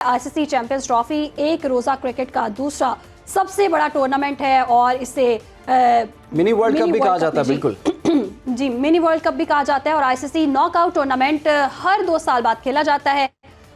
ICC champions trophy एक रोजा cricket का दूसरा सबसे बड़ा टूर्नामेंट है और इसे मिनी वर्ल्ड कप भी कहा जाता है। बिल्कुल जी, मिनी वर्ल्ड कप भी कहा जाता है और आईसीसी नॉकआउट टूर्नामेंट हर 2 साल बाद खेला जाता है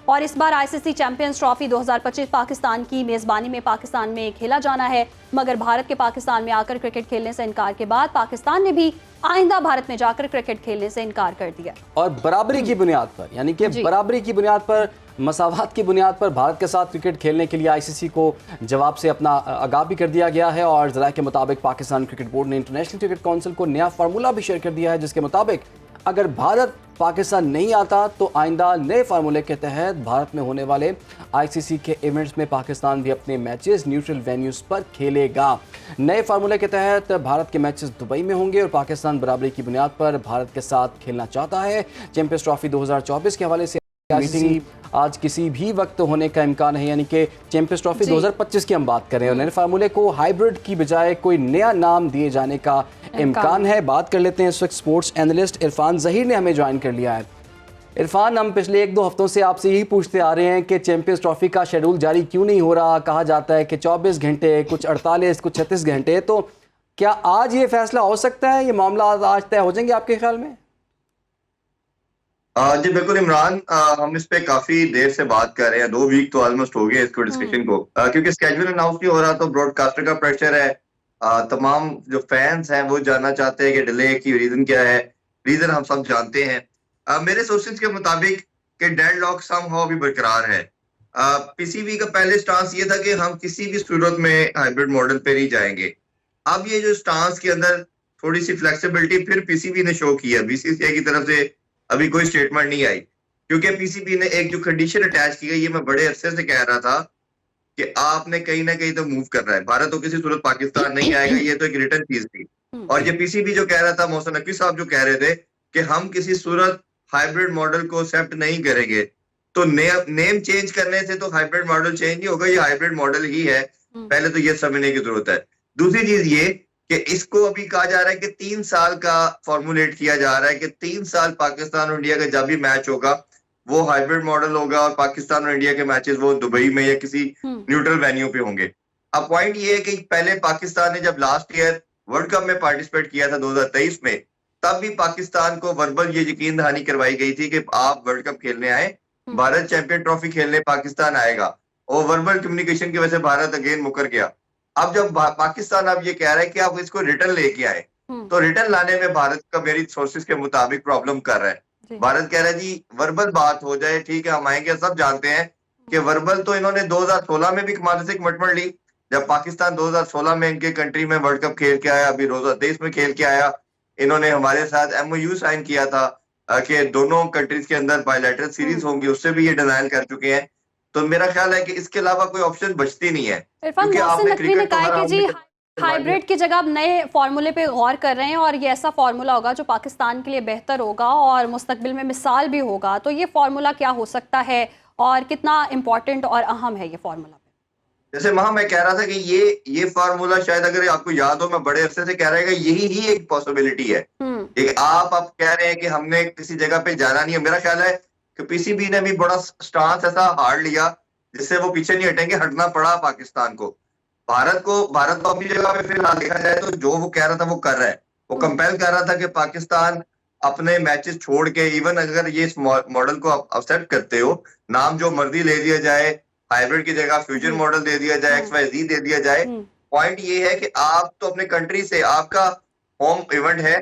और इस बार आईसीसी चैंपियंस ट्रॉफी 2025 पाकिस्तान की मेजबानी में पाकिस्तान में खेला जाना है। मगर भारत के पाकिस्तान में आकर क्रिकेट खेलने से इनकार के बाद पाकिस्तान ने भी आइंदा भारत में जाकर क्रिकेट खेलने से इनकार कर दिया और बराबरी की बुनियाद पर, यानी कि बराबरी की बुनियाद पर, मसावात की बुनियाद पर भारत के साथ क्रिकेट खेलने के लिए आईसीसी को जवाब से अपना आगाह भी कर दिया गया है। और ज़राए के मुताबिक पाकिस्तान क्रिकेट बोर्ड ने इंटरनेशनल क्रिकेट काउंसिल को नया फार्मूला भी शेयर कर दिया है, जिसके मुताबिक अगर भारत पाकिस्तान नहीं आता तो आइंदा नए फार्मूले के तहत भारत में होने वाले आईसीसी के इवेंट्स में पाकिस्तान भी अपने मैचेस न्यूट्रल वेन्यूज पर खेलेगा। नए फार्मूले के तहत भारत के मैचेस दुबई में होंगे और पाकिस्तान बराबरी की बुनियाद पर भारत के साथ खेलना चाहता है। चैंपियंस ट्रॉफी 2024 के हवाले से मीटिंग आज किसी भी वक्त होने का इम्कान है, यानी कि चैंपियंस ट्रॉफी 2025 की हम बात करें और नए फार्मूले को हाइब्रिड की बजाय कोई नया नाम दिए जाने का इम्कान है। बात कर लेते हैं इस वक्त स्पोर्ट्स एनालिस्ट इरफान ज़हीर ने हमें ज्वाइन कर लिया है। इरफान, हम पिछले 1-2 हफ्तों से आपसे यही पूछते आ रहे हैं कि चैंपियंस ट्रॉफी का शेड्यूल जारी क्यों नहीं हो रहा। कहा जाता है कि 24 घंटे, कुछ 48, कुछ 36 घंटे। तो क्या आज ये फैसला हो सकता है, ये मामला आज तय हो जाएंगे आपके ख्याल में? जी बिल्कुल इमरान, हम इस पे काफी देर से बात कर रहे हैं। 2 वीक तो ऑलमोस्ट हो गए इसको डिस्कशन को, क्योंकि स्केड्यूल अनाउंस नहीं हो रहा तो ब्रॉडकास्टर का प्रेशर है। तमाम जो फैंस हैं वो जानना चाहते हैं कि डिले की रीजन क्या है। रीजन हम सब जानते हैं। मेरे सोर्सेज के मुताबिक कि डेडलॉक समहाउ भी बरकरार है। पीसीबी का पहले स्टांस ये था कि हम किसी भी सूरत में हाइब्रिड मॉडल पे नहीं जाएंगे। अब ये जो स्टांस के अंदर थोड़ी सी फ्लेक्सिबिलिटी फिर पीसीबी ने शो किया। बीसीसीआई की तरफ से अभी कोई स्टेटमेंट नहीं आई, क्योंकि पीसीबी ने एक जो कंडीशन अटैच की गई, ये मैं बड़े अरसे से कह रहा था कि आपने कहीं ना कहीं तो मूव करना है। भारत तो किसी सूरत पाकिस्तान नहीं आएगा, ये तो एक रिटर्न चीज थी। और ये पीसीबी जो कह रहा था, मोहसिन नकवी साहब जो कह रहे थे कि हम किसी सूरत हाइब्रिड मॉडल को एक्सेप्ट नहीं करेंगे, तो नेम चेंज करने से तो हाइब्रिड मॉडल चेंज नहीं होगा, ये हाइब्रिड मॉडल ही है। पहले तो ये समझने की जरूरत है। दूसरी चीज ये कि इसको अभी कहा जा रहा है कि 3 साल का फॉर्मुलेट किया जा रहा है कि 3 साल पाकिस्तान और इंडिया का जब भी मैच होगा वो हाइब्रिड मॉडल होगा और पाकिस्तान और इंडिया के मैचेस वो दुबई में या किसी न्यूट्रल वेन्यू पे होंगे। अब पॉइंट ये है कि पहले पाकिस्तान ने जब लास्ट ईयर वर्ल्ड कप में पार्टिसिपेट किया था 2023 में, तब भी पाकिस्तान को वर्बल ये यकीन दहानी करवाई गई थी कि आप वर्ल्ड कप खेलने आए, भारत चैंपियन ट्रॉफी खेलने पाकिस्तान आएगा, और वर्बल कम्युनिकेशन की वजह से भारत अगेन मुकर गया। अब जब पाकिस्तान अब ये कह रहा है कि आप इसको रिटर्न लेके आए, तो रिटर्न लाने में भारत का मेरी सोर्सेज के मुताबिक प्रॉब्लम कर रहा है। भारत कह रहा है जी वर्बल बात हो जाए, ठीक है हम आएंगे। सब जानते हैं कि वर्बल तो इन्होंने 2016 में भी कमाल से कमिटमेंट ली, जब पाकिस्तान 2016 में इनके कंट्री में वर्ल्ड कप खेल के आया, अभी 2023 में खेल के आया। इन्होंने हमारे साथ MOU साइन किया था कि दोनों कंट्रीज के अंदर बायलैटरल सीरीज होंगी, उससे भी ये डिनायल कर चुके हैं। तो मेरा ख्याल है कि इसके अलावा कोई ऑप्शन बचती नहीं है। इरफान, मोहसिन नकवी ने कहा कि जी हाइब्रिड की जगह आप नए फार्मूले पे गौर कर रहे हैं और ये ऐसा फार्मूला होगा जो पाकिस्तान के लिए बेहतर होगा और मुस्तकबिल में मिसाल भी होगा। तो ये फार्मूला क्या हो सकता है और कितना इम्पोर्टेंट और अहम है ये फार्मूला? जैसे मैं कह रहा था कि ये फार्मूला शायद, अगर आपको याद हो, मैं बड़े अरसे से कह रहा है कि यही ही एक पॉसिबिलिटी है। आप कह रहे हैं कि हमने किसी जगह पे जाना नहीं है। मेरा ख्याल है कि पीसीबी ने भी बड़ा स्टांस ऐसा हार्ड लिया जिससे वो पीछे नहीं हटेंगे, हटना पड़ा पाकिस्तान को। भारत को अपनी जगह पे फिलहाल देखा जाए तो जो वो कह रहा था वो कर रहा है। वो कंपेल कर रहा था कि पाकिस्तान अपने मैचेस छोड़ के, इवन अगर ये इस मॉडल को आप एक्सेप्ट करते हो, नाम जो मर्जी ले दिया जाए, हाइब्रिड की जगह फ्यूजन मॉडल दे दिया जाए, XYZ दे दिया जाए, पॉइंट ये है कि आप तो अपने कंट्री से, आपका होम इवेंट है,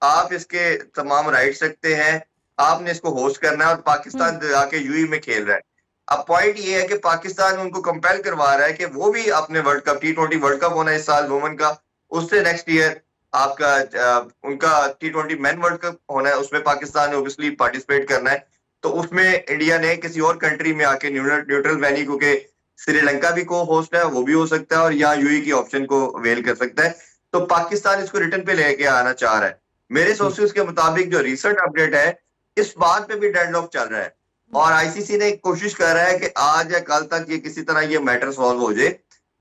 आप इसके तमाम राइट्स रखते हैं, आपने इसको होस्ट करना है और पाकिस्तान जाके यूएई में खेल रहा है। अब पॉइंट ये है कि पाकिस्तान उनको कंपेल करवा रहा है कि वो भी अपने world cup, T20 world cup होना है इस साल वुमेन का, उससे नेक्स्ट ईयर आपका उनका T20 मैन वर्ल्ड कप होना है, उसमें पाकिस्तान ने ऑब्वियसली पार्टिसिपेट करना है। तो उसमें इंडिया ने किसी और कंट्री में आके न्यूट्रल वेन्यू, क्योंकि श्रीलंका भी को होस्ट है, वो भी हो सकता है और यहाँ यूएई की ऑप्शन को अवेल कर सकता है। तो पाकिस्तान इसको रिटर्न पे लेके आना चाह रहा है। मेरे सोर्सेज के मुताबिक जो रिसेंट अपडेट है, इस बात पे भी डेडलॉक चल रहा है और आईसीसी ने कोशिश कर रहा है कि आज या कल तक ये किसी तरह ये मैटर सॉल्व हो जाए।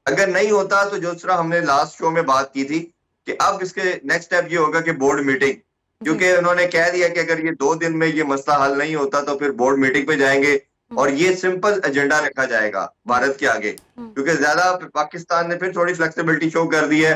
अगर नहीं होता तो जो तरह हमने लास्ट शो में बात की थी कि अब इसके नेक्स्ट स्टेप ये होगा कि बोर्ड मीटिंग, क्योंकि उन्होंने कह दिया कि अगर ये 2 दिन में ये मसला हल नहीं होता तो फिर बोर्ड मीटिंग पे जाएंगे। और ये सिंपल एजेंडा रखा जाएगा भारत के आगे, क्योंकि ज्यादा पाकिस्तान ने फिर थोड़ी फ्लेक्सिबिलिटी शो कर दी है,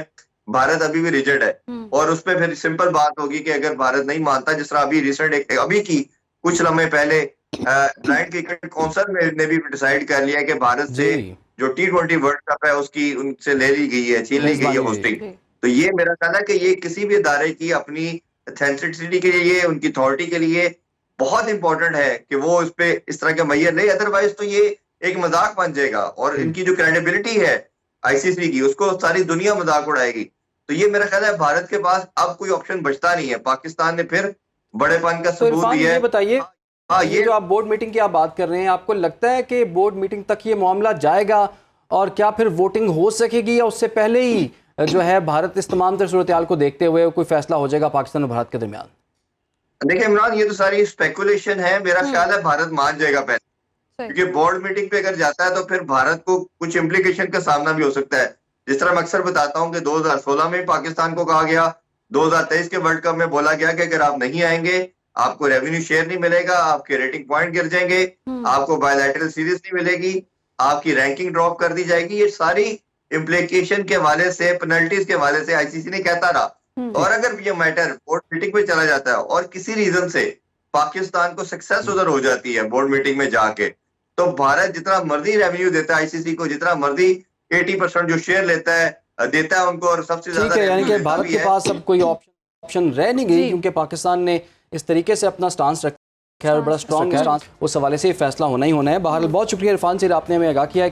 भारत अभी भी रिजिड है, और उस पर फिर सिंपल बात होगी कि अगर भारत नहीं मानता, जिस तरह अभी रिसेंट अभी की कुछ लम्हे पहले ब्लाइंड क्रिकेट काउंसिल ने भी डिसाइड कर लिया कि भारत से जो T20 वर्ल्ड कप है उसकी उनसे ले ली गई है, छीन ली गई है होस्टिंग। तो ये मेरा ख्याल है कि ये किसी भी इदारे की अपनी ऑथेंटिसिटी के लिए, उनकी अथॉरिटी के लिए बहुत इंपॉर्टेंट है कि वो इस पे इस तरह के मैयर नहीं, अदरवाइज तो ये एक मजाक बन जाएगा और इनकी जो क्रेडिबिलिटी है आईसीसी की, उसको सारी दुनिया मजाक उड़ाएगी। तो ये मेरा ख्याल है भारत के पास अब कोई ऑप्शन बचता नहीं है। पाकिस्तान ने फिर बड़ेपन का सबूत दिया है। ये बताइए, हाँ, ये जो आप बोर्ड मीटिंग की आप बात कर रहे हैं, आपको लगता है कि बोर्ड मीटिंग तक ये मामला जाएगा और क्या फिर वोटिंग हो सकेगी, या उससे पहले ही जो है भारत इस तमाम सूरत हाल को देखते हुए कोई फैसला हो जाएगा पाकिस्तान और भारत के दरमियान? देखिए इमरान, ये तो सारी स्पेकुलेशन है। मेरा ख्याल है भारत मान जाएगा पहले, क्योंकि बोर्ड मीटिंग पे अगर जाता है तो फिर भारत को कुछ इम्प्लीकेशन का सामना भी हो सकता है। जिस तरह मैं अक्सर बताता हूँ कि 2016 में पाकिस्तान को कहा गया, 2023 के वर्ल्ड कप में बोला गया कि अगर आप नहीं आएंगे आपको रेवेन्यू शेयर नहीं मिलेगा, आपके रेटिंग पॉइंट गिर जाएंगे, आपको बायलैटरल सीरीज नहीं मिलेगी, आपकी रैंकिंग ड्रॉप कर दी जाएगी। ये सारी इम्प्लीकेशन के हवाले से, पेनल्टीज के हवाले से आईसीसी ने कहता रहा। और अगर ये मैटर बोर्ड मीटिंग में चला जाता है और किसी रीजन से पाकिस्तान को सक्सेस उधर हो जाती है बोर्ड मीटिंग में जाके, तो भारत जितना मर्जी रेवेन्यू देता है आईसीसी को, जितना मर्जी 80% जो शेयर लेता है उनको, और सबसे ज्यादा यानी कि भारत के पास अब कोई ऑप्शन रह नहीं गई, क्योंकि पाकिस्तान ने इस तरीके से अपना स्टांस रखा है और बड़ा स्ट्रॉन्ग स्टांस, उस हवाले से फैसला होना ही होना है। बहरहाल बहुत शुक्रिया इरफान सर, आपने हमें आगाह किया।